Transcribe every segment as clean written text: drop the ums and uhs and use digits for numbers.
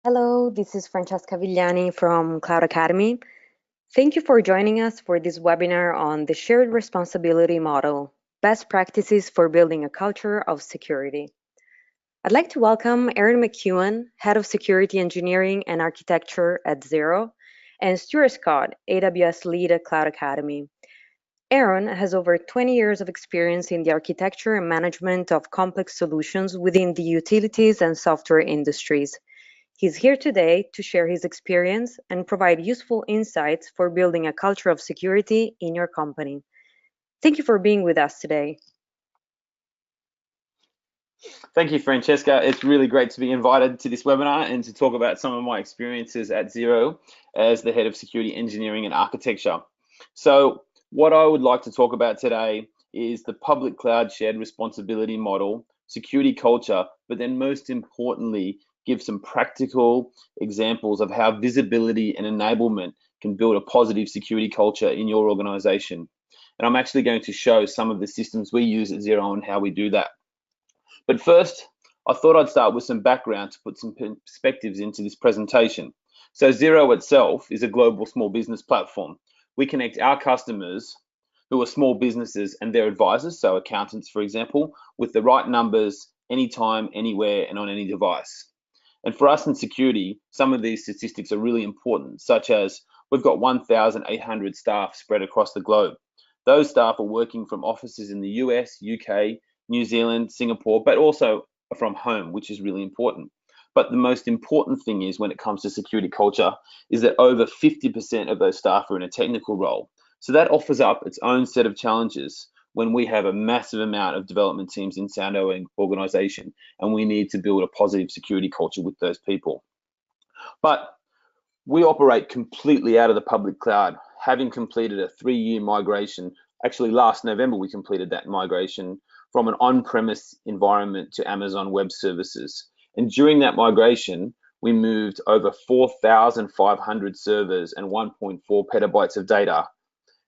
Hello, this is Francesca Vigliani from Cloud Academy. Thank you for joining us for this webinar on the shared responsibility model, best practices for building a culture of security. I'd like to welcome Aaron McKeown, Head of Security Engineering and Architecture at Xero, and Stuart Scott, AWS Lead at Cloud Academy. Aaron has over 20 years of experience in the architecture and management of complex solutions within the utilities and software industries. He's here today to share his experience and provide useful insights for building a culture of security in your company. Thank you for being with us today. Thank you, Francesca. It's really great to be invited to this webinar and to talk about some of my experiences at Xero as the Head of Security Engineering and Architecture. So what I would like to talk about today is the public cloud shared responsibility model, security culture, but then most importantly, give some practical examples of how visibility and enablement can build a positive security culture in your organization. And I'm actually going to show some of the systems we use at Xero and how we do that. But first, I thought I'd start with some background to put some perspectives into this presentation. So Xero itself is a global small business platform. We connect our customers who are small businesses and their advisors, so accountants, for example, with the right numbers anytime, anywhere, and on any device. And for us in security, some of these statistics are really important, such as we've got 1,800 staff spread across the globe. Those staff are working from offices in the US, UK, New Zealand, Singapore, but also from home, which is really important. But the most important thing is when it comes to security culture is that over 50% of those staff are in a technical role. So that offers up its own set of challenges when we have a massive amount of development teams inside our organization and we need to build a positive security culture with those people. But we operate completely out of the public cloud, having completed a 3-year migration. Actually, last November, we completed that migration from an on-premise environment to Amazon Web Services. And during that migration, we moved over 4,500 servers and 1.4 petabytes of data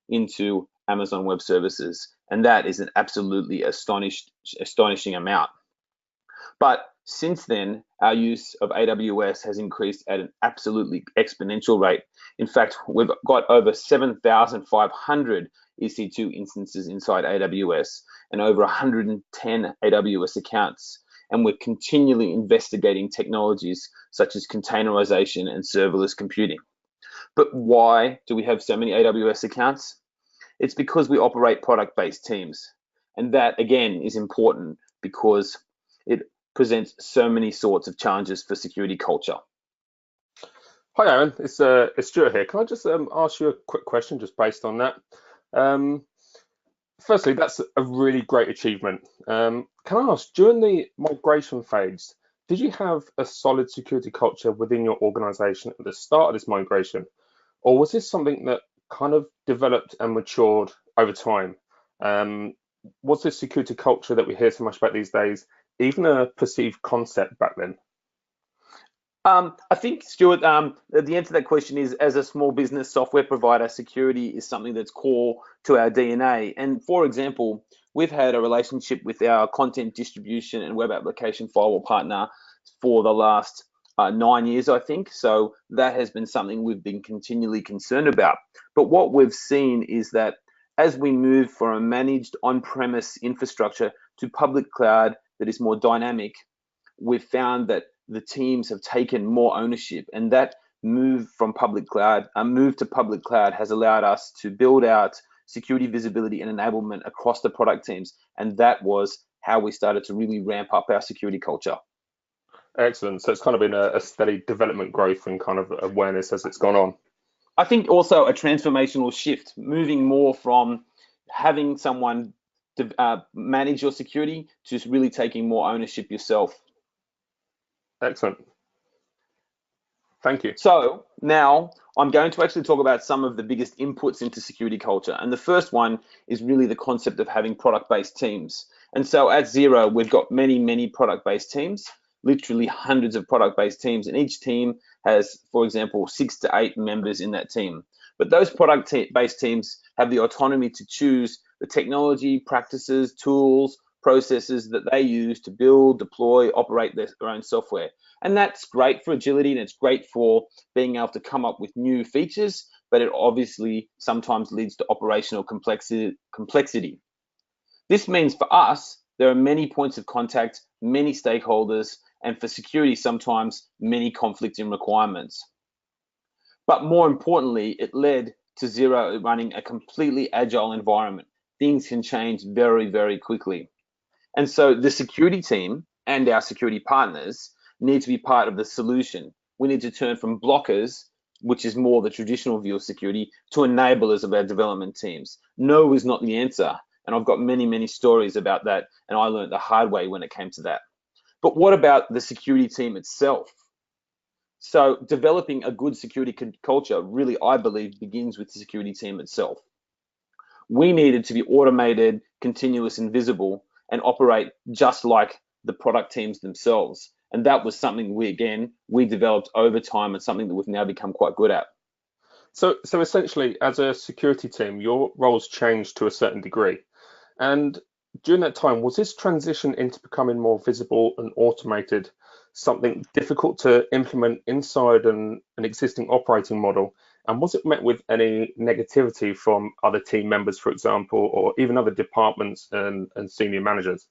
into Amazon Web Services. And that is an absolutely astonishing amount. But since then, our use of AWS has increased at an absolutely exponential rate. In fact, we've got over 7,500 EC2 instances inside AWS and over 110 AWS accounts. And we're continually investigating technologies such as containerization and serverless computing. But why do we have so many AWS accounts? It's because we operate product-based teams. And that, again, is important because it presents so many sorts of challenges for security culture. Hi, Aaron. It's Stuart here. Can I just ask you a quick question just based on that? Firstly, that's a really great achievement. Can I ask, during the migration phase, did you have a solid security culture within your organization at the start of this migration? Or was this something that kind of developed and matured over time? Was this security culture that we hear so much about these days even a perceived concept back then? I think, Stuart, the answer to that question is, as a small business software provider, security is something that's core to our DNA. And for example, we've had a relationship with our content distribution and web application firewall partner for the last 9 years, I think. So that has been something we've been continually concerned about. But what we've seen is that as we move from a managed on-premise infrastructure to public cloud that is more dynamic, we've found that the teams have taken more ownership, and that move to public cloud has allowed us to build out security visibility and enablement across the product teams. And that was how we started to really ramp up our security culture. Excellent. So it's kind of been a steady development growth and kind of awareness as it's gone on. I think also a transformational shift, moving more from having someone to manage your security to really taking more ownership yourself. Excellent. Thank you. So now I'm going to actually talk about some of the biggest inputs into security culture. And the first one is really the concept of having product-based teams. And so at Xero, we've got many product-based teams, literally hundreds of product-based teams. And each team has, for example, 6 to 8 members in that team. But those product-based teams have the autonomy to choose the technology, practices, tools, processes that they use to build, deploy, operate their own software. And that's great for agility, and it's great for being able to come up with new features, but it obviously sometimes leads to operational complexity. This means for us, there are many points of contact, many stakeholders, and for security, sometimes many conflicting requirements. But more importantly, it led to Xero running a completely agile environment. Things can change very, very quickly. And so the security team and our security partners need to be part of the solution. We need to turn from blockers, which is more the traditional view of security, to enablers of our development teams. No is not the answer. And I've got many, many stories about that. And I learned the hard way when it came to that. But what about the security team itself? So developing a good security culture really, I believe, begins with the security team itself. We needed to be automated, continuous, and visible, and operate just like the product teams themselves. And that was something we developed over time, and something that we've now become quite good at. So essentially, as a security team, your roles changed to a certain degree. And during that time, was this transition into becoming more visible and automated something difficult to implement inside an existing operating model? And was it met with any negativity from other team members, for example, or even other departments and senior managers?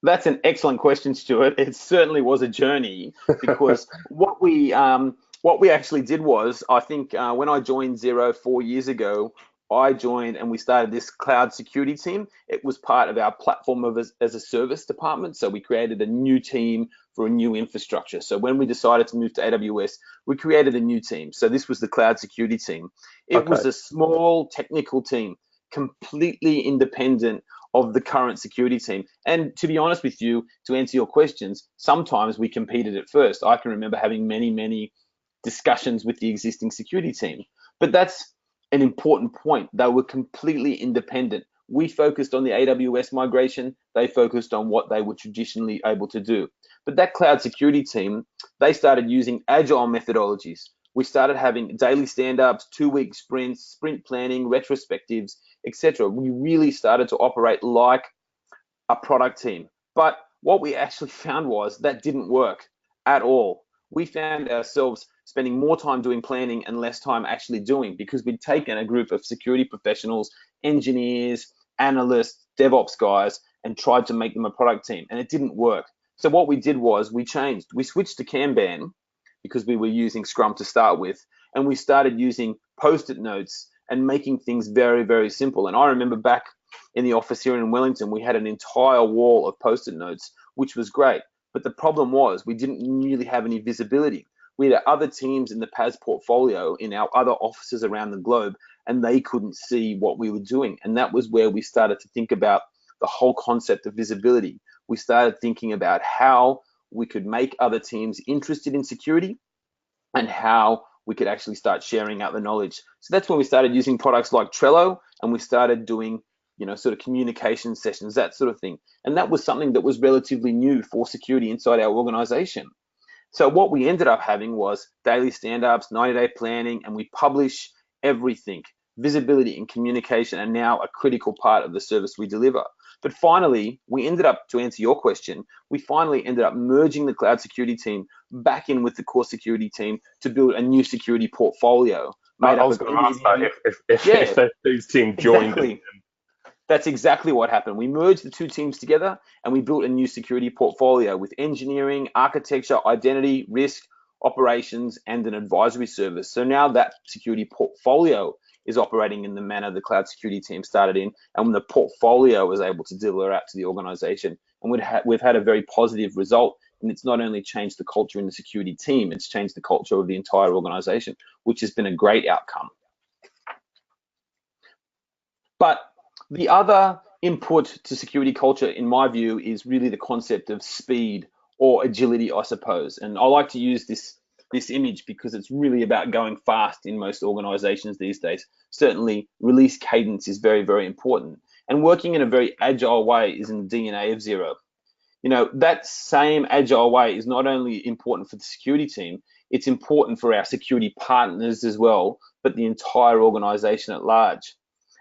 That's an excellent question, Stuart. It certainly was a journey, because what we actually did was, I think when I joined Xero 4 years ago, I joined and we started this cloud security team. It was part of our platform as a service department. So we created a new team for a new infrastructure. So when we decided to move to AWS, we created a new team. So this was the cloud security team. It was a small technical team, completely independent of the current security team. And to be honest with you, to answer your questions, sometimes we competed at first. I can remember having many, many discussions with the existing security team. But that's an important point. They were completely independent. We focused on the AWS migration. They focused on what they were traditionally able to do. But that cloud security team, they started using Agile methodologies. We started having daily stand-ups, 2-week sprints, sprint planning, retrospectives, etc. We really started to operate like a product team. But what we actually found was that didn't work at all. We found ourselves spending more time doing planning and less time actually doing, because we'd taken a group of security professionals, engineers, analysts, DevOps guys, and tried to make them a product team, and it didn't work. So what we did was we switched to Kanban, because we were using Scrum to start with, and we started using Post-it notes and making things very, very simple. And I remember back in the office here in Wellington, we had an entire wall of Post-it notes, which was great. But the problem was we didn't really have any visibility. We had other teams in the PAS portfolio in our other offices around the globe, and they couldn't see what we were doing. And that was where we started to think about the whole concept of visibility. We started thinking about how we could make other teams interested in security and how we could actually start sharing out the knowledge. So that's when we started using products like Trello, and we started doing, sort of communication sessions, that sort of thing. And that was something that was relatively new for security inside our organization. So what we ended up having was daily stand-ups, 90-day planning, and we publish everything. Visibility and communication are now a critical part of the service we deliver. But finally, we ended up, to answer your question, we finally ended up merging the cloud security team back in with the core security team to build a new security portfolio. I was going to ask that if those teams joined. Exactly. That's exactly what happened. We merged the two teams together and we built a new security portfolio with engineering, architecture, identity, risk, operations, and an advisory service. So now that security portfolio is operating in the manner the cloud security team started in, and when the portfolio was able to deliver out to the organization. And we've had a very positive result, and it's not only changed the culture in the security team, it's changed the culture of the entire organization, which has been a great outcome. But the other input to security culture, in my view, is really the concept of speed or agility, I suppose. And I like to use this image because it's really about going fast in most organizations these days. Certainly, release cadence is very, very important. And working in a very agile way is in the DNA of Xero. That same agile way is not only important for the security team, it's important for our security partners as well, but the entire organization at large.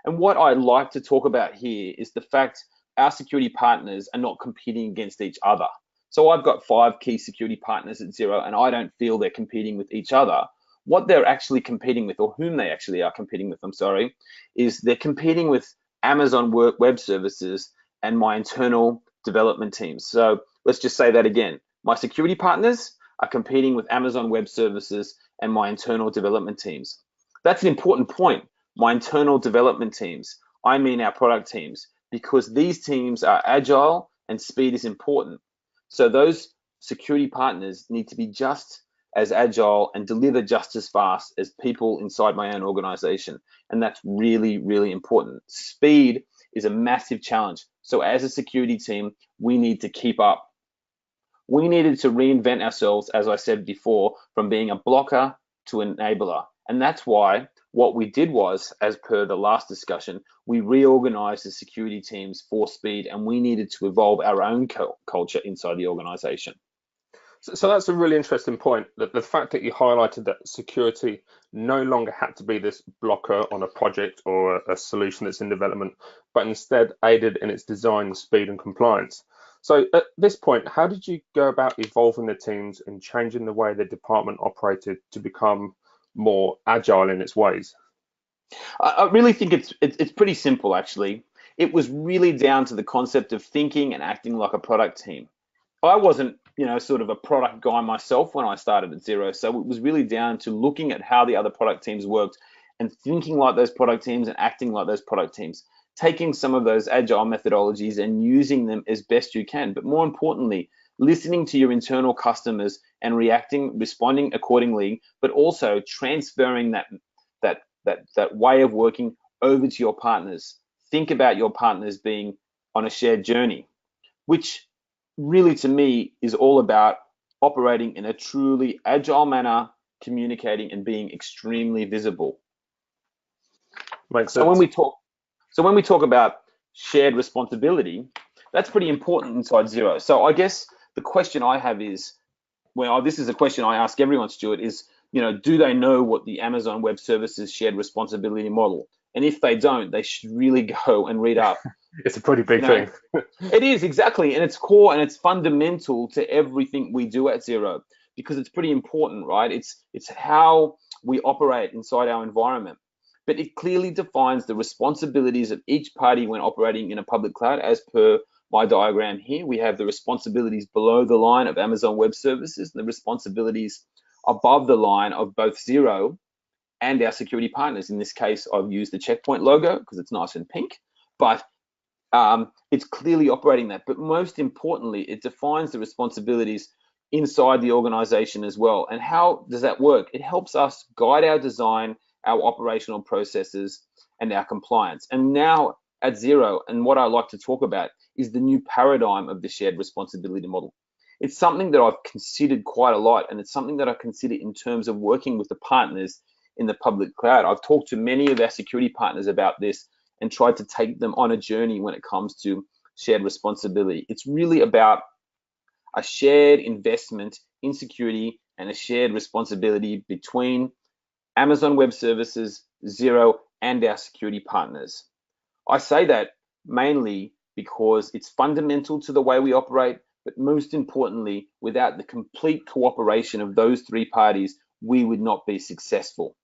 And what I like to talk about here is the fact our security partners are not competing against each other. So I've got 5 key security partners at Xero, and I don't feel they're competing with each other. What they're actually competing with, or whom they actually are competing with, I'm sorry, is they're competing with Amazon Web Services and my internal development teams. So let's just say that again. My security partners are competing with Amazon Web Services and my internal development teams. That's an important point. My internal development teams, I mean our product teams, because these teams are agile and speed is important. So those security partners need to be just as agile and deliver just as fast as people inside my own organization. And that's really, really important. Speed is a massive challenge. So as a security team, we need to keep up. We needed to reinvent ourselves, as I said before, from being a blocker to an enabler. And that's why what we did was, as per the last discussion, we reorganized the security teams for speed, and we needed to evolve our own culture inside the organization. So that's a really interesting point, that the fact that you highlighted that security no longer had to be this blocker on a project or a solution that's in development, but instead aided in its design, speed, and compliance. So at this point, how did you go about evolving the teams and changing the way the department operated to become more agile in its ways? I really think it's pretty simple, actually. It was really down to the concept of thinking and acting like a product team. I wasn't, sort of a product guy myself when I started at Xero. So it was really down to looking at how the other product teams worked and thinking like those product teams and acting like those product teams, taking some of those agile methodologies and using them as best you can. But more importantly, listening to your internal customers and responding accordingly, but also transferring that way of working over to your partners. Think about your partners being on a shared journey, which really to me is all about operating in a truly agile manner, communicating and being extremely visible. Makes So sense. when we talk about shared responsibility, that's pretty important inside Xero. So I guess the question I have is, well, this is a question I ask everyone, Stuart, is, do they know what the Amazon Web Services shared responsibility model? And if they don't, they should really go and read up. It's a pretty big thing. It is, exactly. And it's core and it's fundamental to everything we do at Xero, because it's pretty important, right? It's how we operate inside our environment. But it clearly defines the responsibilities of each party when operating in a public cloud. As per my diagram here, we have the responsibilities below the line of Amazon Web Services and the responsibilities above the line of both Xero and our security partners. In this case, I've used the checkpoint logo because it's nice and pink, but it's clearly operating that. But most importantly, it defines the responsibilities inside the organization as well. And how does that work? It helps us guide our design, our operational processes, and our compliance. And now at Xero, and what I like to talk about is the new paradigm of the shared responsibility model. It's something that I've considered quite a lot, and it's something that I consider in terms of working with the partners in the public cloud. I've talked to many of our security partners about this and tried to take them on a journey when it comes to shared responsibility. It's really about a shared investment in security and a shared responsibility between Amazon Web Services, Xero, and our security partners. I say that mainly because it's fundamental to the way we operate, but most importantly, without the complete cooperation of those 3 parties, we would not be successful.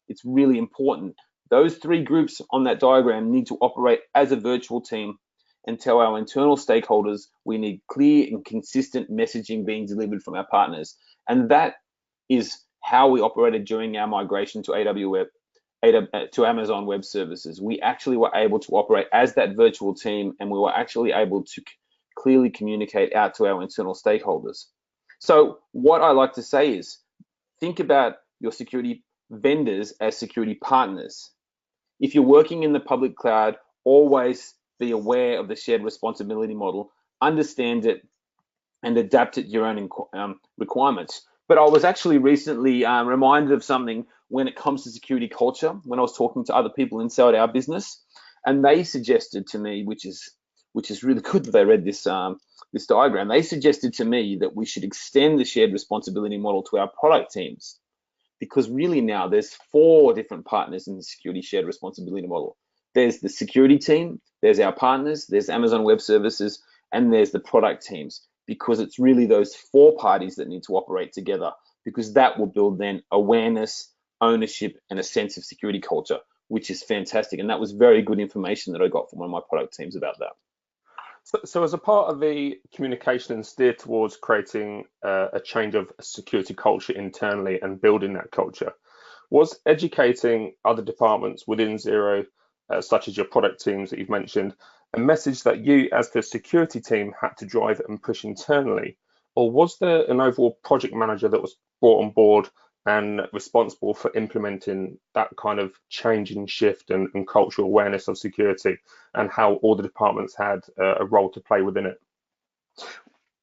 It's really important. Those 3 groups on that diagram need to operate as a virtual team and tell our internal stakeholders we need clear and consistent messaging being delivered from our partners. And that is how we operated during our migration to Amazon Web Services. We actually were able to operate as that virtual team, and we were actually able to clearly communicate out to our internal stakeholders. So what I like to say is, think about your security vendors as security partners. If you're working in the public cloud, always be aware of the shared responsibility model, understand it, and adapt it to your own requirements. But I was actually recently reminded of something when it comes to security culture, when I was talking to other people inside our business, and they suggested to me, which is really good that they read this diagram, they suggested to me that we should extend the shared responsibility model to our product teams, because really now there's 4 different partners in the security shared responsibility model. There's the security team, there's our partners, there's Amazon Web Services, and there's the product teams, because it's really those four parties that need to operate together, because that will build then awareness, ownership, and a sense of security culture, which is fantastic. And that was very good information that I got from one of my product teams about that. So as a part of the communication and steer towards creating a change of security culture internally and building that culture, was educating other departments within Xero, such as your product teams that you've mentioned, a message that you as the security team had to drive and push internally? Or was there an overall project manager that was brought on board and responsible for implementing that kind of change and shift and cultural awareness of security, and how all the departments had a role to play within it?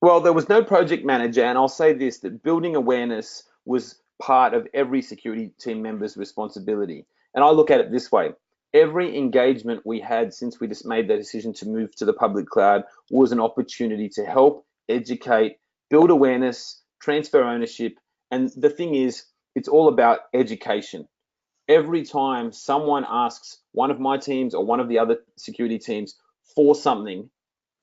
Well, there was no project manager, and I'll say this, that building awareness was part of every security team member's responsibility. And I look at it this way. Every engagement we had since we just made the decision to move to the public cloud was an opportunity to help, educate, build awareness, transfer ownership. And the thing is, it's all about education. Every time someone asks one of my teams or one of the other security teams for something,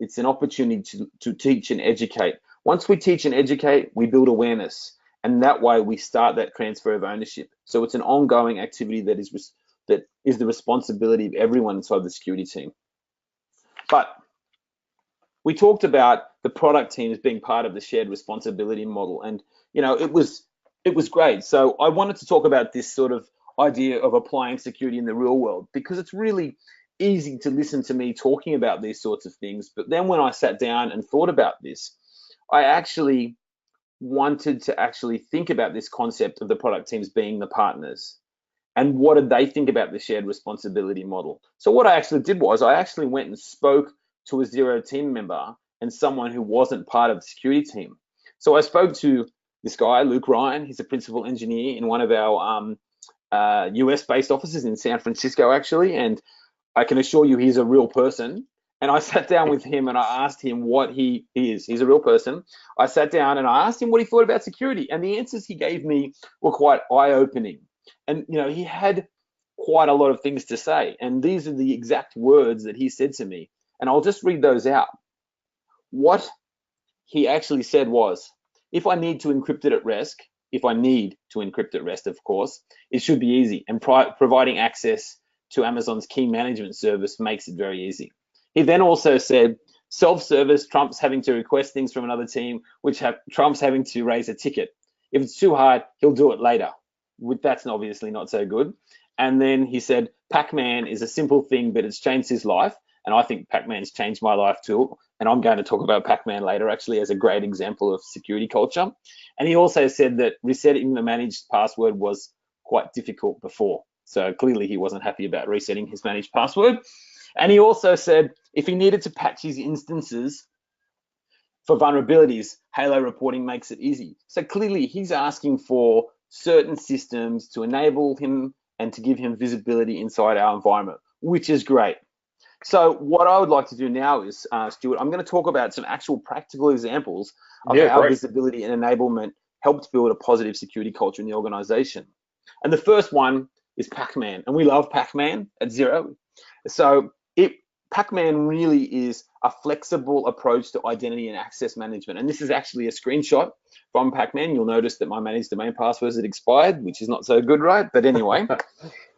it's an opportunity to teach and educate. Once we teach and educate, we build awareness. And that way we start that transfer of ownership. So it's an ongoing activity that is the responsibility of everyone inside the security team. But we talked about the product team as being part of the shared responsibility model. And, it was great. So I wanted to talk about this sort of idea of applying security in the real world, because it's really easy to listen to me talking about these sorts of things. But then when I sat down and thought about this, I actually wanted to actually think about this concept of the product teams being the partners. And what did they think about the shared responsibility model? So what I actually did was I actually went and spoke to a Xero team member and someone who wasn't part of the security team. So I spoke to this guy, Luke Ryan. He's a principal engineer in one of our US-based offices in San Francisco, actually. And I can assure you he's a real person. And I sat down with him and I asked him what he is. He's a real person. I sat down and I asked him what he thought about security. And the answers he gave me were quite eye-opening. And, he had quite a lot of things to say. And these are the exact words that he said to me. And I'll just read those out. What he actually said was, if I need to encrypt it at rest, of course, it should be easy. And providing access to Amazon's key management service makes it very easy. He then also said, self-service trumps having to request things from another team, which trumps having to raise a ticket. If it's too hard, he'll do it later. That's obviously not so good. And then he said, Pac-Man is a simple thing, but it's changed his life. And I think Pac-Man's changed my life too. And I'm going to talk about Pac-Man later, actually, as a great example of security culture. And he also said that resetting the managed password was quite difficult before. So clearly he wasn't happy about resetting his managed password. And he also said if he needed to patch his instances for vulnerabilities, Halo reporting makes it easy. So clearly he's asking for certain systems to enable him and to give him visibility inside our environment, which is great. So what I would like to do now is, Stuart, I'm going to talk about some actual practical examples of how visibility and enablement helped build a positive security culture in the organization. And the first one is Pac-Man, and we love Pac-Man at Xero. So Pac-Man really is a flexible approach to identity and access management. And this is actually a screenshot from Pac-Man. You'll notice that my managed domain passwords had expired, which is not so good, right? But anyway,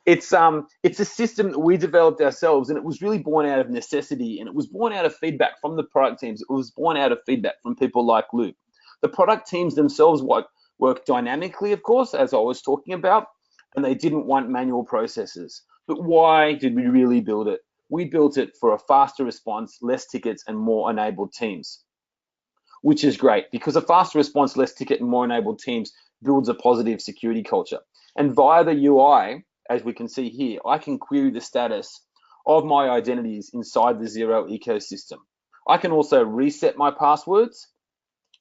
it's a system that we developed ourselves, and it was really born out of necessity, and it was born out of feedback from the product teams. It was born out of feedback from people like Luke. The product teams themselves work dynamically, of course, as I was talking about, and they didn't want manual processes. But why did we really build it? We built it for a faster response, less tickets, and more enabled teams, which is great because a faster response, less ticket, and more enabled teams builds a positive security culture. And via the UI, as we can see here, I can query the status of my identities inside the Xero ecosystem. I can also reset my passwords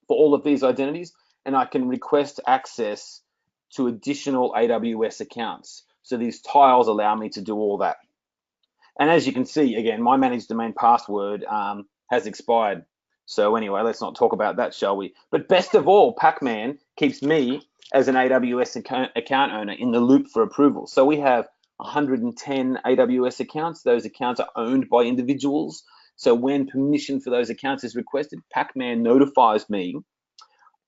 for all of these identities, and I can request access to additional AWS accounts. So these tiles allow me to do all that. And as you can see, again, my managed domain password has expired. So anyway, let's not talk about that, shall we? But best of all, Pac-Man keeps me as an AWS account owner in the loop for approval. So we have 110 AWS accounts. Those accounts are owned by individuals. So when permission for those accounts is requested, Pac-Man notifies me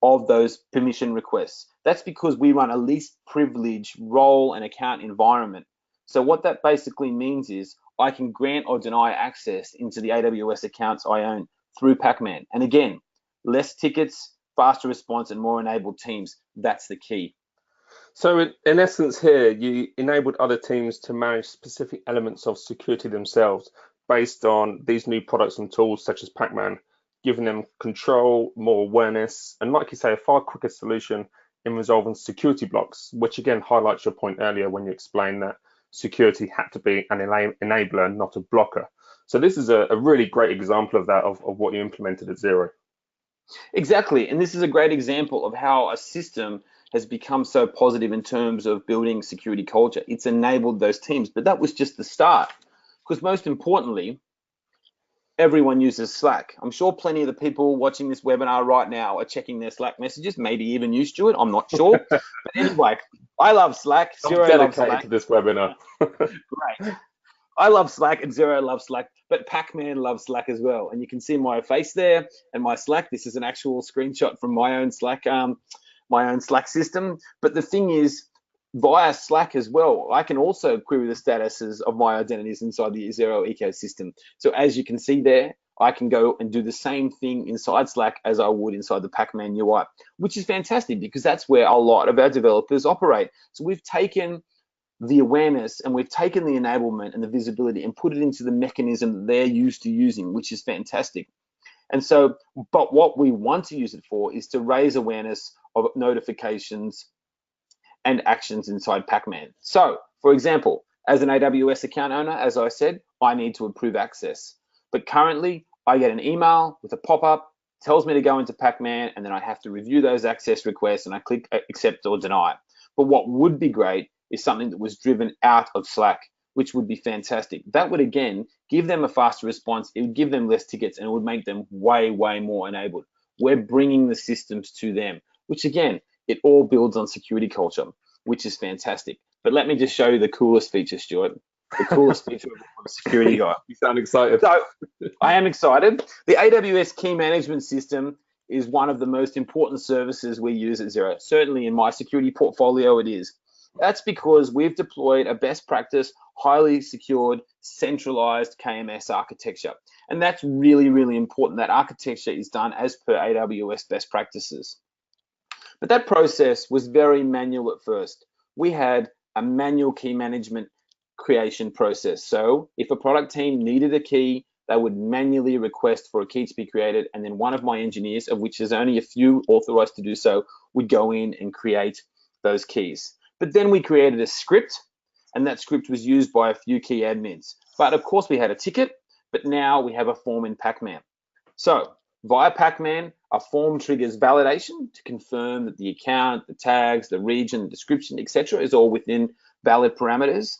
of those permission requests. That's because we run a least privilege role and account environment. So what that basically means is I can grant or deny access into the AWS accounts I own through Pac-Man. And again, less tickets, faster response, and more enabled teams. That's the key. So in essence here, you enabled other teams to manage specific elements of security themselves based on these new products and tools such as Pac-Man, giving them control, more awareness, and like you say, a far quicker solution in resolving security blocks, which again highlights your point earlier when you explained that security had to be an enabler, not a blocker. So this is a really great example of that, of what you implemented at Xero. Exactly, and this is a great example of how a system has become so positive in terms of building security culture. It's enabled those teams, but that was just the start. Because most importantly, everyone uses Slack. I'm sure plenty of the people watching this webinar right now are checking their Slack messages, maybe even you, Stuart, I'm not sure. But anyway, I love Slack. I'm dedicated to this webinar. Great. I love Slack and Xero loves Slack, but Pac-Man loves Slack as well. And you can see my face there and my Slack. This is an actual screenshot from my own Slack system. But the thing is, via Slack as well, I can also query the statuses of my identities inside the Xero ecosystem. So as you can see there, I can go and do the same thing inside Slack as I would inside the Pac-Man UI, which is fantastic because that's where a lot of our developers operate. So we've taken the awareness and we've taken the enablement and the visibility and put it into the mechanism that they're used to using, which is fantastic. And so, but what we want to use it for is to raise awareness of notifications and actions inside Pac-Man. So, for example, as an AWS account owner, as I said, I need to approve access. But currently, I get an email with a pop-up, tells me to go into Pac-Man, and then I have to review those access requests, and I click accept or deny. But what would be great is something that was driven out of Slack, which would be fantastic. That would, again, give them a faster response. It would give them less tickets, and it would make them way, way more enabled. We're bringing the systems to them, which, again, it all builds on security culture, which is fantastic. But let me just show you the coolest feature, Stuart. The coolest feature of a security guy. You sound excited. So I am excited. The AWS Key Management System is one of the most important services we use at Xero. Certainly in my security portfolio, it is. That's because we've deployed a best practice, highly secured, centralized KMS architecture. And that's really, really important. That architecture is done as per AWS best practices. But that process was very manual at first. We had a manual key management creation process. So if a product team needed a key, they would manually request for a key to be created, and then one of my engineers, of which there's only a few authorized to do so, would go in and create those keys. But then we created a script, and that script was used by a few key admins. But of course we had a ticket, but now we have a form in Pac-Man. So via Pac-Man, a form triggers validation to confirm that the account, the tags, the region, the description, etc. is all within valid parameters.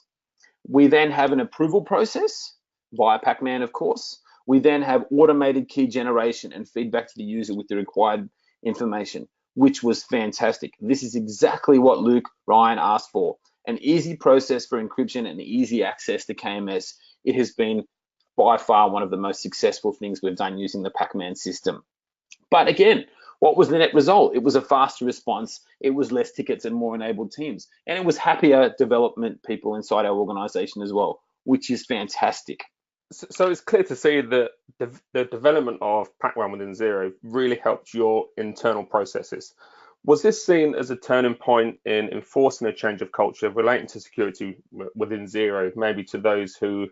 We then have an approval process via Pac-Man, of course. We then have automated key generation and feedback to the user with the required information, which was fantastic. This is exactly what Luke Ryan asked for. An easy process for encryption and easy access to KMS. It has been by far one of the most successful things we've done using the Pac-Man system. But again, what was the net result? It was a faster response. It was less tickets and more enabled teams. And it was happier development people inside our organization as well, which is fantastic. So it's clear to see that the development of Pac-Man within Xero really helped your internal processes. Was this seen as a turning point in enforcing a change of culture relating to security within Xero, maybe to those who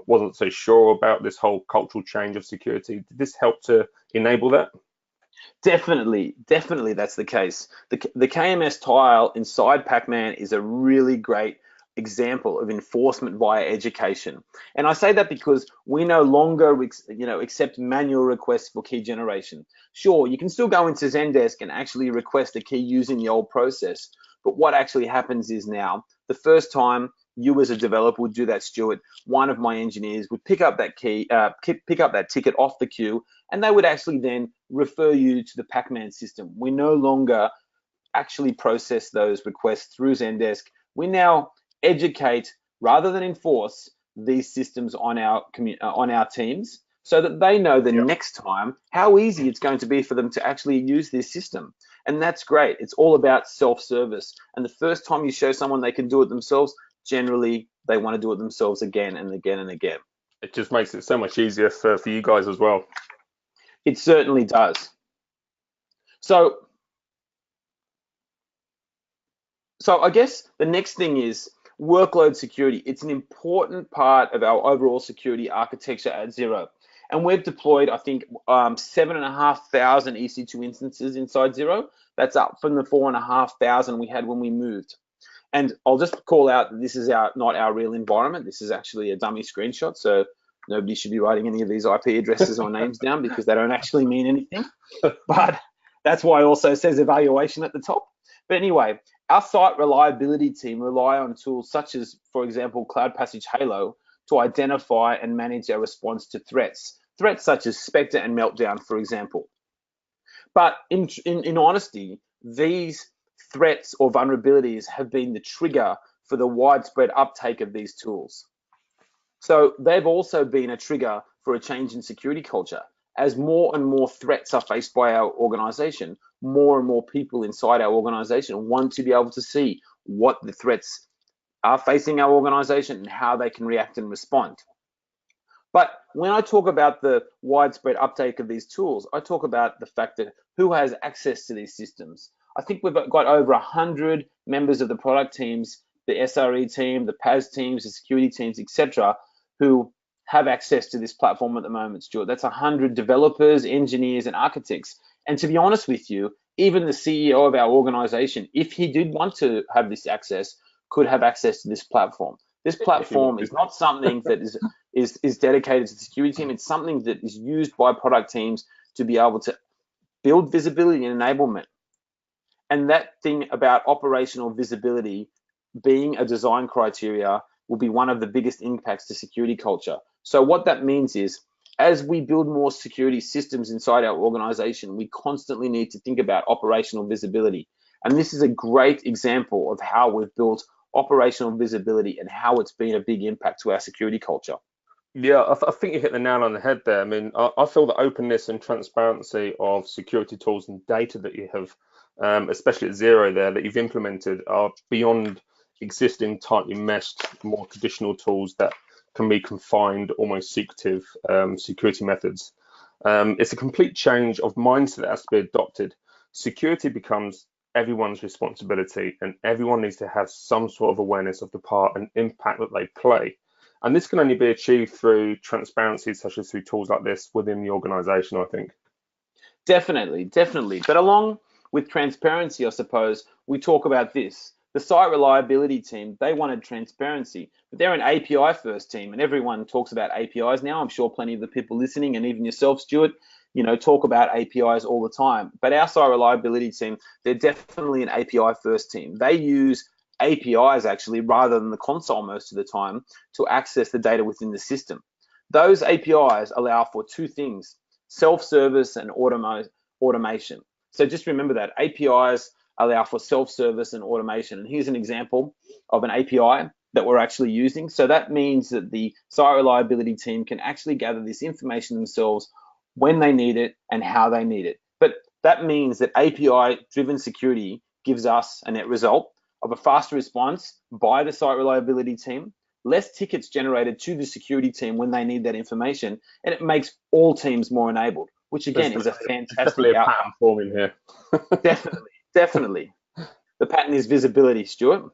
wasn't so sure about this whole cultural change of security? Did this help to enable that? Definitely that's the case. The KMS tile inside Pac-Man is a really great example of enforcement via education. And I say that because we no longer accept manual requests for key generation. Sure, you can still go into Zendesk and actually request a key using the old process. But what actually happens is now, the first time you as a developer would do that, Stuart, one of my engineers would pick up that key, pick up that ticket off the queue, and they would actually then refer you to the Pac-Man system. We no longer actually process those requests through Zendesk. We now educate rather than enforce these systems on our teams, so that they know the next time how easy it's going to be for them to actually use this system. And that's great. It's all about self-service. And the first time you show someone they can do it themselves, generally they want to do it themselves again and again and again. It just makes it so much easier for you guys as well. It certainly does. So I guess the next thing is workload security. It's an important part of our overall security architecture at Xero. And we've deployed, I think, 7,500 EC2 instances inside Xero. That's up from the 4,500 we had when we moved. And I'll just call out that this is not our real environment. This is actually a dummy screenshot. So nobody should be writing any of these IP addresses or names down, because they don't actually mean anything. But that's why it also says evaluation at the top. But anyway, our site reliability team rely on tools such as, for example, Cloud Passage Halo to identify and manage our response to threats such as Spectre and Meltdown, for example. But in honesty, these threats or vulnerabilities have been the trigger for the widespread uptake of these tools. So they've also been a trigger for a change in security culture. As more and more threats are faced by our organization, more and more people inside our organization want to be able to see what the threats are facing our organization and how they can react and respond. But when I talk about the widespread uptake of these tools, I talk about the fact that who has access to these systems. I think we've got over 100 members of the product teams, the SRE team, the PAS teams, the security teams, etc., who have access to this platform at the moment, Stuart. That's 100 developers, engineers, and architects. And to be honest with you, even the CEO of our organization, if he did want to have this access, could have access to this platform. This platform is not something that is dedicated to the security team. It's something that is used by product teams to be able to build visibility and enablement. And that thing about operational visibility being a design criteria will be one of the biggest impacts to security culture. So what that means is, as we build more security systems inside our organization, we constantly need to think about operational visibility. And this is a great example of how we've built operational visibility and how it's been a big impact to our security culture. Yeah, I think you hit the nail on the head there. I mean, I feel the openness and transparency of security tools and data that you have, especially at Xero there, that you've implemented, are beyond existing tightly meshed, more traditional tools that can be confined, almost secretive security methods. It's a complete change of mindset that has to be adopted. Security becomes everyone's responsibility, and everyone needs to have some sort of awareness of the part and impact that they play. And this can only be achieved through transparency, such as through tools like this within the organization, I think. Definitely. But along with transparency, I suppose, we talk about this. The site reliability team, they wanted transparency, but they're an API first team, and everyone talks about APIs now. I'm sure plenty of the people listening, and even yourself, Stuart, talk about APIs all the time. But our site reliability team, they're definitely an API first team. They use APIs actually rather than the console most of the time to access the data within the system. Those APIs allow for two things: self-service and automation. So just remember that APIs allow for self-service and automation. And here's an example of an API that we're actually using. So that means that the site reliability team can actually gather this information themselves when they need it and how they need it. But that means that API-driven security gives us a net result of a faster response by the site reliability team, less tickets generated to the security team when they need that information, and it makes all teams more enabled, which again is a fantastic outcome. Pattern forming here. Definitely. The pattern is visibility, Stuart.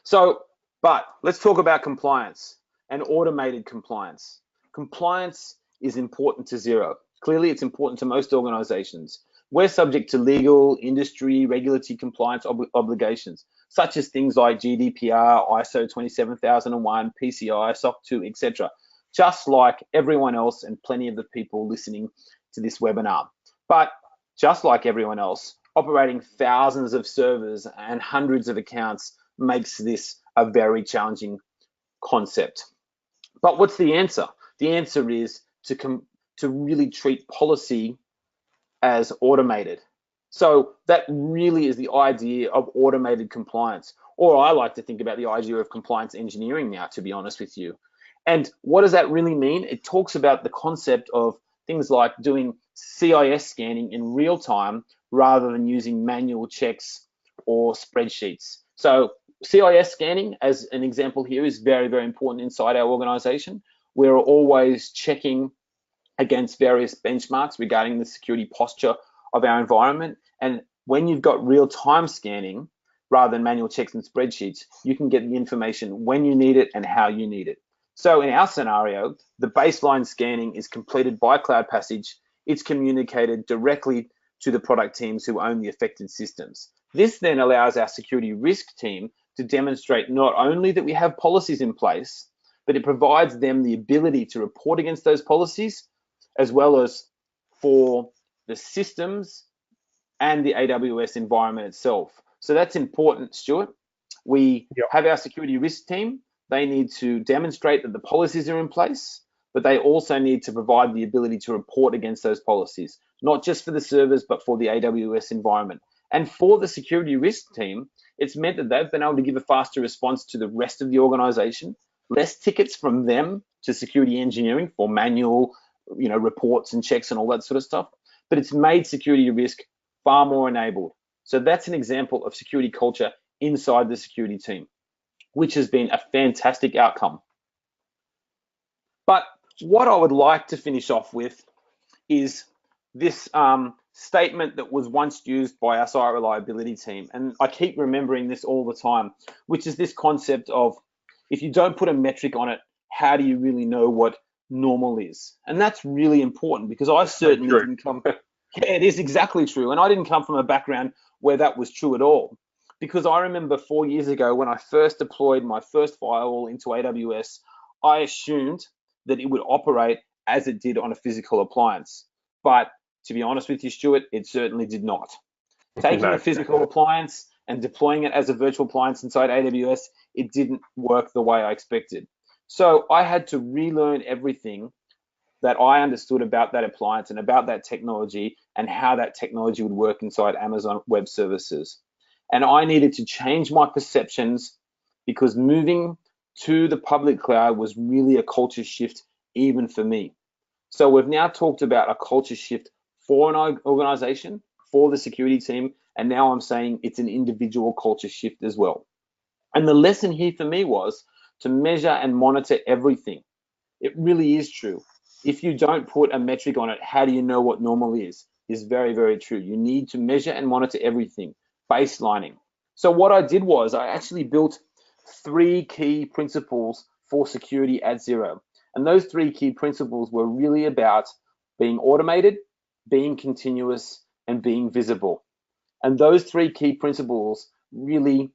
So, but let's talk about compliance and automated compliance. Compliance is important to Xero. Clearly, it's important to most organizations. We're subject to legal, industry, regulatory compliance obligations, such as things like GDPR, ISO 27001, PCI, SOC 2, etc., just like everyone else and plenty of the people listening to this webinar. But just like everyone else, operating thousands of servers and hundreds of accounts makes this a very challenging concept. But what's the answer? The answer is to really treat policy as automated. So that really is the idea of automated compliance. Or I like to think about the idea of compliance engineering now, to be honest with you. And what does that really mean? It talks about the concept of things like doing CIS scanning in real time rather than using manual checks or spreadsheets. So CIS scanning, as an example here, is very, very important inside our organization. We're always checking against various benchmarks regarding the security posture of our environment. And when you've got real-time scanning rather than manual checks and spreadsheets, you can get the information when you need it and how you need it. So in our scenario, the baseline scanning is completed by Cloud Passage. It's communicated directly to the product teams who own the affected systems. This then allows our security risk team to demonstrate not only that we have policies in place, but it provides them the ability to report against those policies, as well as for the systems and the AWS environment itself. So that's important, Stuart. We have our security risk team. They need to demonstrate that the policies are in place, but they also need to provide the ability to report against those policies, not just for the servers, but for the AWS environment. And for the security risk team, it's meant that they've been able to give a faster response to the rest of the organization, less tickets from them to security engineering for manual, reports and checks and all that sort of stuff, but it's made security risk far more enabled. So that's an example of security culture inside the security team, which has been a fantastic outcome. But what I would like to finish off with is this statement that was once used by our site reliability team, and I keep remembering this all the time, which is this concept of, if you don't put a metric on it, how do you really know what normal is? And that's really important, because I certainly didn't come. Yeah, it is exactly true. And I didn't come from a background where that was true at all. Because I remember 4 years ago when I first deployed my first firewall into AWS, I assumed that it would operate as it did on a physical appliance. But to be honest with you, Stuart, it certainly did not. Taking a physical appliance and deploying it as a virtual appliance inside AWS, it didn't work the way I expected. So I had to relearn everything that I understood about that appliance and about that technology and how that technology would work inside Amazon Web Services. And I needed to change my perceptions, because moving to the public cloud was really a culture shift even for me. So we've now talked about a culture shift for an organization, for the security team, and now I'm saying it's an individual culture shift as well. And the lesson here for me was to measure and monitor everything. It really is true. If you don't put a metric on it, how do you know what normal is very, very true. You need to measure and monitor everything, baselining. So what I did was I actually built 3 key principles for security at Xero. And those 3 key principles were really about being automated, being continuous, and being visible. And those 3 key principles really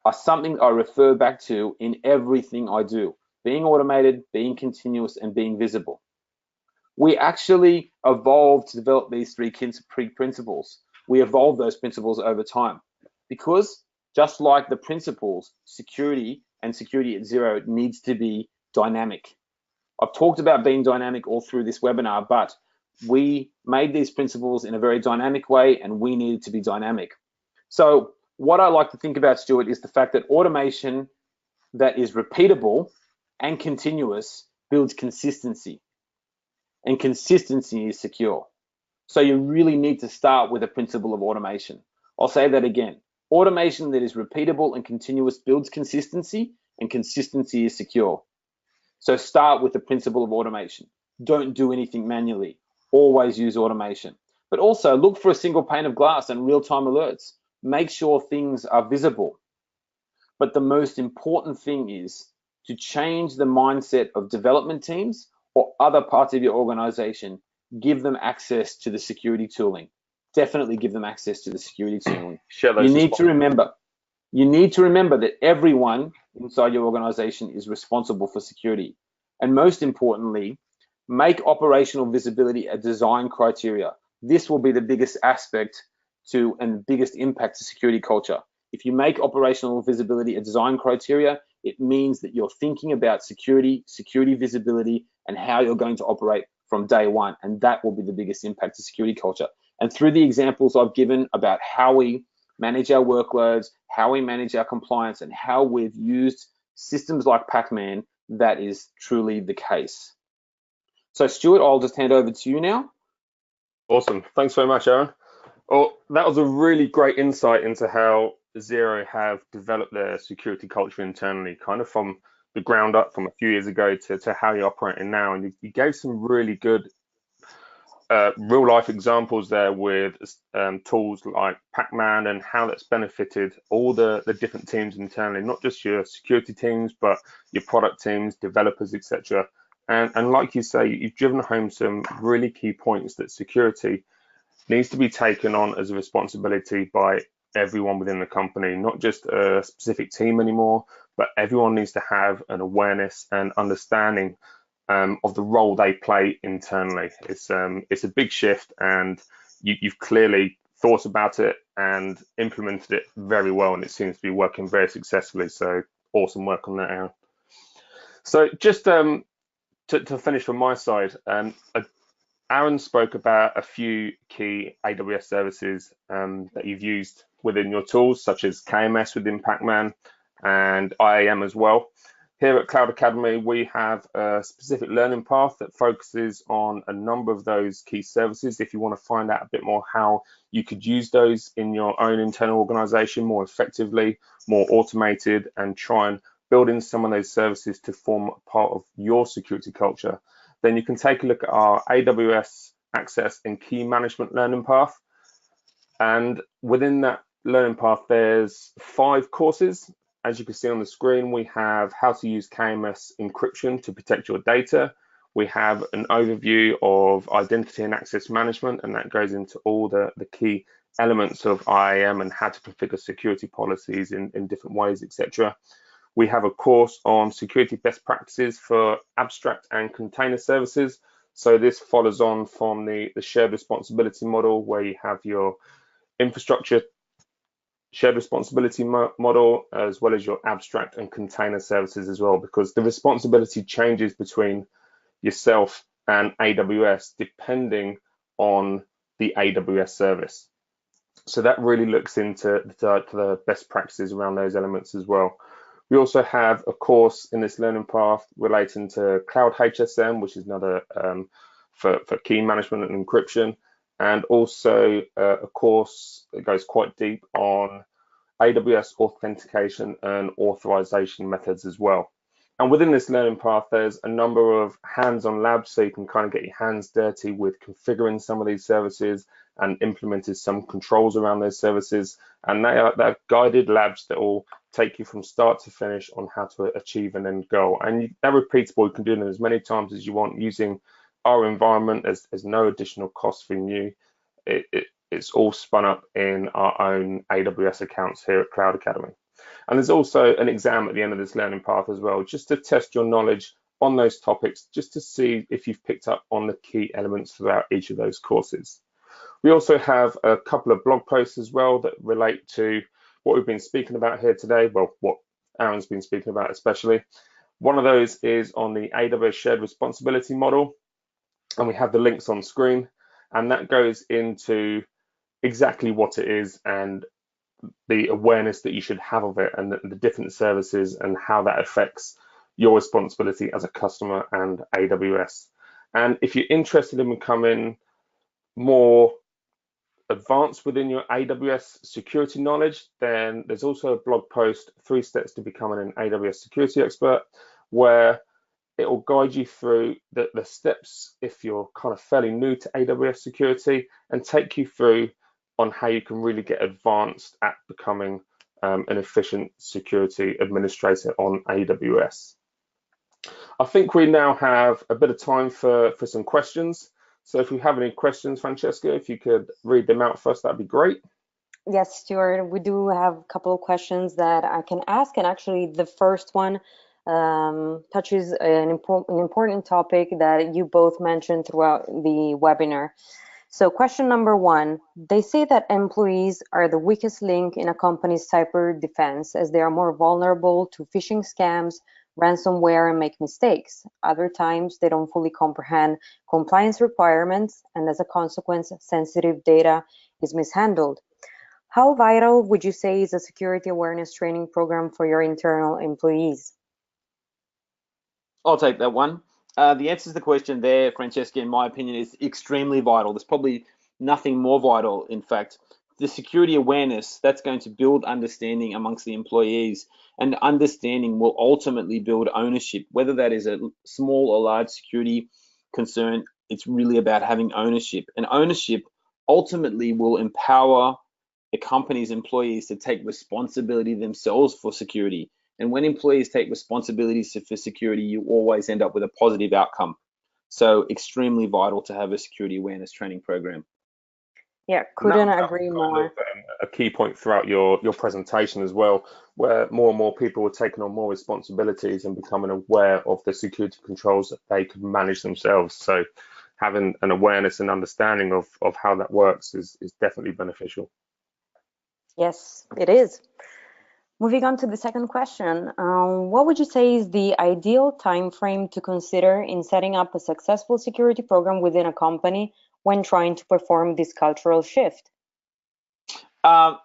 are something I refer back to in everything I do: being automated, being continuous, and being visible. We actually evolved to develop these 3 key principles. We evolved those principles over time, because just like the principles, security and security at Xero needs to be dynamic. I've talked about being dynamic all through this webinar, but we made these principles in a very dynamic way, and we needed to be dynamic. So what I like to think about, Stuart, is the fact that automation that is repeatable and continuous builds consistency, and consistency is secure. So you really need to start with a principle of automation. I'll say that again. Automation that is repeatable and continuous builds consistency, and consistency is secure. So start with the principle of automation. Don't do anything manually. Always use automation. But also look for a single pane of glass and real-time alerts. Make sure things are visible. But the most important thing is to change the mindset of development teams or other parts of your organization. Give them access to the security tooling. Definitely give them access to the security tooling. You need to remember that everyone inside your organization is responsible for security. And most importantly, make operational visibility a design criteria. This will be the biggest aspect to and biggest impact to security culture. If you make operational visibility a design criteria, it means that you're thinking about security visibility, and how you're going to operate from day one. And that will be the biggest impact to security culture. And through the examples I've given about how we manage our workloads, how we manage our compliance, and how we've used systems like Pac-Man, that is truly the case. So Stuart, I'll just hand over to you now. Awesome. Thanks very much, Aaron. Well, that was a really great insight into how Xero have developed their security culture internally, kind of from the ground up from a few years ago to how you're operating now. And you gave some really good real life examples there with tools like Pac-Man and how that's benefited all the different teams internally, not just your security teams, but your product teams, developers, etc. And like you say, you've driven home some really key points that security needs to be taken on as a responsibility by everyone within the company, not just a specific team anymore, but everyone needs to have an awareness and understanding of the role they play internally. It's a big shift, and you've clearly thought about it and implemented it very well, and it seems to be working very successfully. So awesome work on that, Aaron. So just to finish from my side, Aaron spoke about a few key AWS services that you've used within your tools, such as KMS within Pac-Man and IAM as well. Here at Cloud Academy, we have a specific learning path that focuses on a number of those key services. If you want to find out a bit more how you could use those in your own internal organization more effectively, more automated, and try and build in some of those services to form part of your security culture, then you can take a look at our AWS Access and Key Management learning path. And within that learning path, there's 5 courses. As you can see on the screen, we have how to use KMS encryption to protect your data. We have an overview of identity and access management, and that goes into all the key elements of IAM and how to configure security policies in different ways, etc. We have a course on security best practices for abstract and container services. So this follows on from the shared responsibility model, where you have your infrastructure shared responsibility model, as well as your abstract and container services as well, because the responsibility changes between yourself and AWS depending on the AWS service. So that really looks into the best practices around those elements as well. We also have a course in this learning path relating to Cloud HSM, which is another for key management and encryption, and also a course that goes quite deep on AWS authentication and authorization methods as well. And within this learning path, there's a number of hands-on labs, so you can kind of get your hands dirty with configuring some of these services and implemented some controls around those services. And they're guided labs that will take you from start to finish on how to achieve an end goal. And they're repeatable. You can do them as many times as you want using our environment. There's no additional cost for you. It's all spun up in our own AWS accounts here at Cloud Academy. And there's also an exam at the end of this learning path as well, just to test your knowledge on those topics, just to see if you've picked up on the key elements throughout each of those courses. We also have a couple of blog posts as well that relate to what we've been speaking about here today, well, what Aaron's been speaking about especially. One of those is on the AWS shared responsibility model, and we have the links on screen, and that goes into exactly what it is and the awareness that you should have of it, and the different services and how that affects your responsibility as a customer and AWS. And if you're interested in becoming more advanced within your AWS security knowledge, then there's also a blog post, 3 steps to becoming an AWS security expert, where it will guide you through the steps if you're kind of fairly new to AWS security, and take you through on how you can really get advanced at becoming an efficient security administrator on AWS. I think we now have a bit of time for some questions. So if you have any questions, Francesca, if you could read them out first, that'd be great. Yes, Stuart, we do have a couple of questions that I can ask. And actually, the first one touches an important topic that you both mentioned throughout the webinar. So question number 1, they say that employees are the weakest link in a company's cyber defense, as they are more vulnerable to phishing scams, ransomware and make mistakes. Other times, they don't fully comprehend compliance requirements, and as a consequence, sensitive data is mishandled. How vital would you say is a security awareness training program for your internal employees? I'll take that one. The answer to the question there, Francesca, in my opinion, is extremely vital. There's probably nothing more vital, in fact. The security awareness, that's going to build understanding amongst the employees, and understanding will ultimately build ownership. Whether that is a small or large security concern, it's really about having ownership. And ownership ultimately will empower the company's employees to take responsibility themselves for security. And when employees take responsibilities for security, you always end up with a positive outcome. So extremely vital to have a security awareness training program. Yeah, And couldn't that agree was more. a key point throughout your presentation as well, where more and more people were taking on more responsibilities and becoming aware of the security controls that they could manage themselves. So having an awareness and understanding of how that works is definitely beneficial. Yes, it is. Moving on to the second question, what would you say is the ideal time frame to consider in setting up a successful security program within a company when trying to perform this cultural shift? As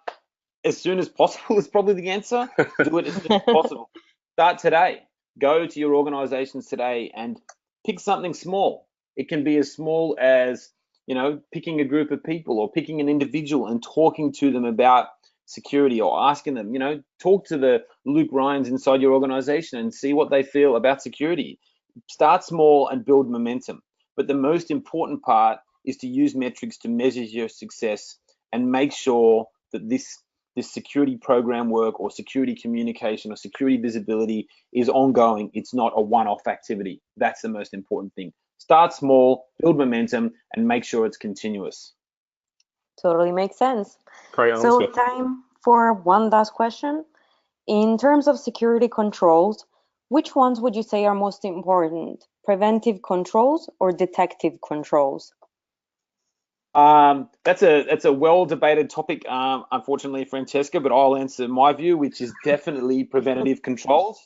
soon as possible is probably the answer. Do it as soon as possible. Start today. Go to your organizations today and pick something small. It can be as small as, picking a group of people or picking an individual and talking to them about security, or asking them, talk to the Luke Ryans inside your organization and see what they feel about security. Start small and build momentum. But the most important part is to use metrics to measure your success and make sure that this security program work or security communication or security visibility is ongoing. It's not a one-off activity. That's the most important thing. Start small, build momentum, and make sure it's continuous. Totally makes sense. Great answer. So time for one last question. In terms of security controls, which ones would you say are most important? Preventive controls or detective controls? That's a well-debated topic, unfortunately, Francesca, but I'll answer my view, which is definitely preventative controls.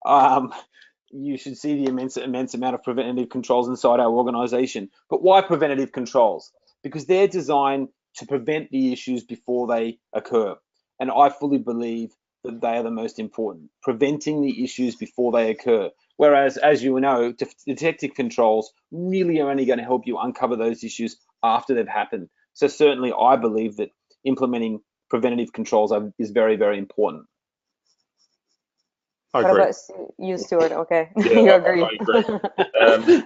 You should see the immense amount of preventative controls inside our organization. But why preventative controls? Because they're designed to prevent the issues before they occur. And I fully believe that they are the most important, preventing the issues before they occur. Whereas, as you know, detective controls really are only going to help you uncover those issues after they've happened. So certainly I believe that implementing preventative controls is very, very important. I What agree. about you, Stuart? Okay, Yeah, you I agree. agree.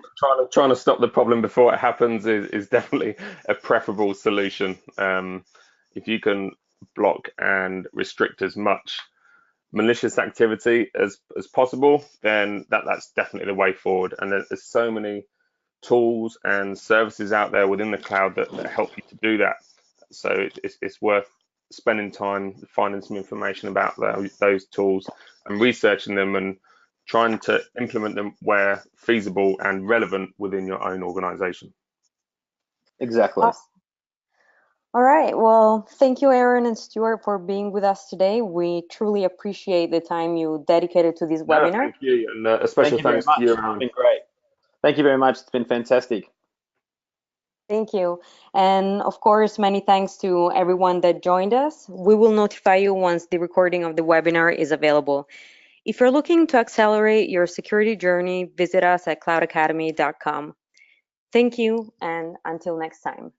Trying to stop the problem before it happens is definitely a preferable solution. If you can block and restrict as much malicious activity as possible, then that's definitely the way forward. And there's so many tools and services out there within the cloud that help you to do that. So it's worth spending time finding some information about those tools and researching them and trying to implement them where feasible and relevant within your own organization. Exactly. Awesome. All right. Well, thank you, Aaron and Stuart, for being with us today. We truly appreciate the time you dedicated to this webinar. Thank you, and a special thanks to you, Aaron. It's been great. Thank you very much. It's been fantastic. Thank you. And of course, many thanks to everyone that joined us. We will notify you once the recording of the webinar is available. If you're looking to accelerate your security journey, visit us at cloudacademy.com. Thank you, and until next time.